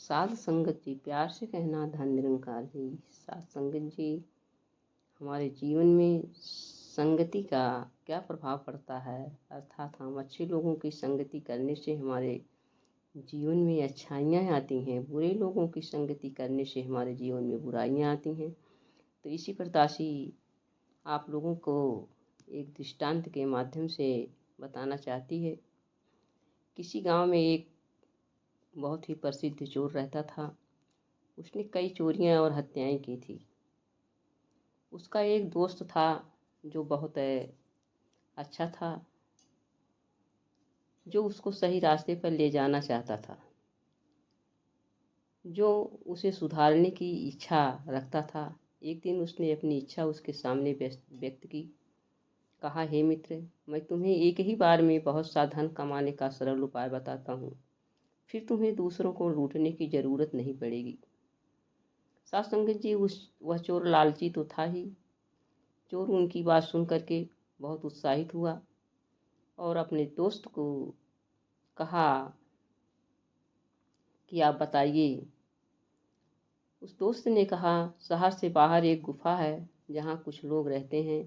साध संगत जी, प्यार से कहना धन निरंकार जी। साध संगत जी, हमारे जीवन में संगति का क्या प्रभाव पड़ता है, अर्थात हम अच्छे लोगों की संगति करने से हमारे जीवन में अच्छाइयाँ आती हैं, बुरे लोगों की संगति करने से हमारे जीवन में बुराइयाँ आती हैं। तो इसी प्रकार से आप लोगों को एक दृष्टांत के माध्यम से बताना चाहती है। किसी गांव में एक बहुत ही प्रसिद्ध चोर रहता था। उसने कई चोरियां और हत्याएं की थी। उसका एक दोस्त था जो बहुत अच्छा था, जो उसको सही रास्ते पर ले जाना चाहता था, जो उसे सुधारने की इच्छा रखता था। एक दिन उसने अपनी इच्छा उसके सामने व्यक्त की। कहा, हे मित्र, मैं तुम्हें एक ही बार में बहुत सा धन कमाने का सरल उपाय बताता हूँ, फिर तुम्हें दूसरों को लूटने की जरूरत नहीं पड़ेगी। साध संगत जी, वह चोर लालची तो था ही। चोर उनकी बात सुन करके बहुत उत्साहित हुआ और अपने दोस्त को कहा कि आप बताइए। उस दोस्त ने कहा, शहर से बाहर एक गुफा है जहाँ कुछ लोग रहते हैं।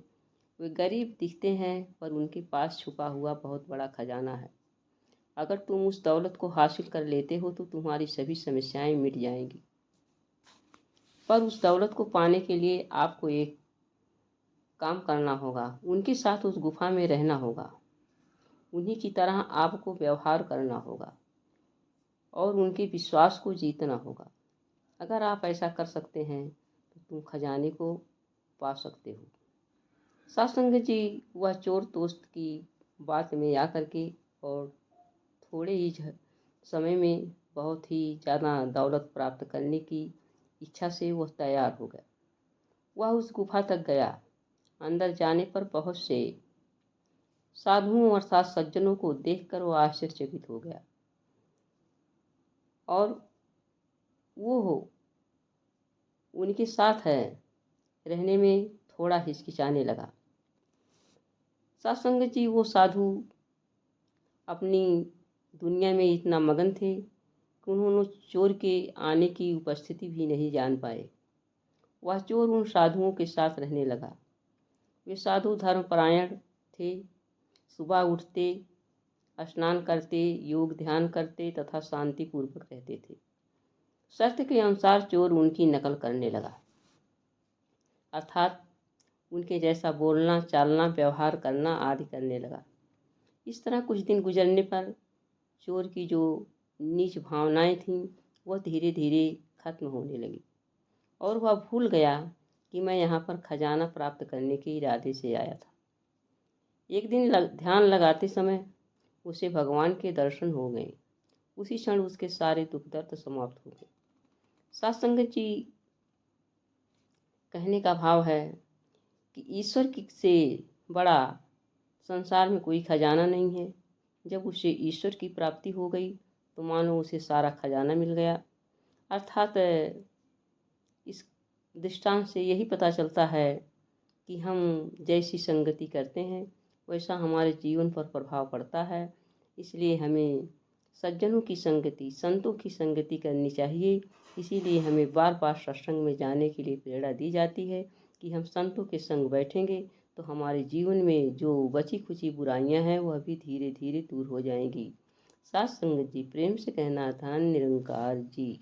वे गरीब दिखते हैं पर उनके पास छुपा हुआ बहुत बड़ा खजाना है। अगर तुम उस दौलत को हासिल कर लेते हो तो तुम्हारी सभी समस्याएं मिट जाएंगी। पर उस दौलत को पाने के लिए आपको एक काम करना होगा। उनके साथ उस गुफा में रहना होगा। उन्हीं की तरह आपको व्यवहार करना होगा और उनके विश्वास को जीतना होगा। अगर आप ऐसा कर सकते हैं तो तुम खजाने को पा सकते हो। साध संगत जी, वह चोर दोस्त की बात में आकर के और थोड़े ही समय में बहुत ही ज़्यादा दौलत प्राप्त करने की इच्छा से वह तैयार हो गया। वह उस गुफा तक गया। अंदर जाने पर बहुत से साधुओं अर्थात सज्जनों को देखकर वह आश्चर्यचकित हो गया और वो उनके साथ रहने में थोड़ा हिचकिचाने लगा। साध संगत जी, वो साधु अपनी दुनिया में इतना मगन थे कि उन्होंने चोर के आने की उपस्थिति भी नहीं जान पाए। वह चोर उन साधुओं के साथ रहने लगा। वे साधु धर्मपरायण थे। सुबह उठते, स्नान करते, योग ध्यान करते तथा शांतिपूर्वक रहते थे। शर्त के अनुसार चोर उनकी नकल करने लगा, अर्थात उनके जैसा बोलना, चालना, व्यवहार करना आदि करने लगा। इस तरह कुछ दिन गुजरने पर चोर की जो नीच भावनाएं थीं वह धीरे धीरे खत्म होने लगी और वह भूल गया कि मैं यहाँ पर खजाना प्राप्त करने के इरादे से आया था। एक दिन ध्यान लगाते समय उसे भगवान के दर्शन हो गए। उसी क्षण उसके सारे दुख दर्द समाप्त हो गए। साध संगत जी, कहने का भाव है कि ईश्वर से बड़ा संसार में कोई खजाना नहीं है। जब उसे ईश्वर की प्राप्ति हो गई तो मानो उसे सारा खजाना मिल गया। अर्थात इस दृष्टांत से यही पता चलता है कि हम जैसी संगति करते हैं वैसा हमारे जीवन पर प्रभाव पड़ता है। इसलिए हमें सज्जनों की संगति, संतों की संगति करनी चाहिए। इसीलिए हमें बार बार सत्संग में जाने के लिए प्रेरणा दी जाती है कि हम संतों के संग बैठेंगे तो हमारे जीवन में जो बची खुची बुराइयां हैं वह भी धीरे धीरे दूर हो जाएंगी। साध संगत जी, प्रेम से कहना, धन निरंकार जी।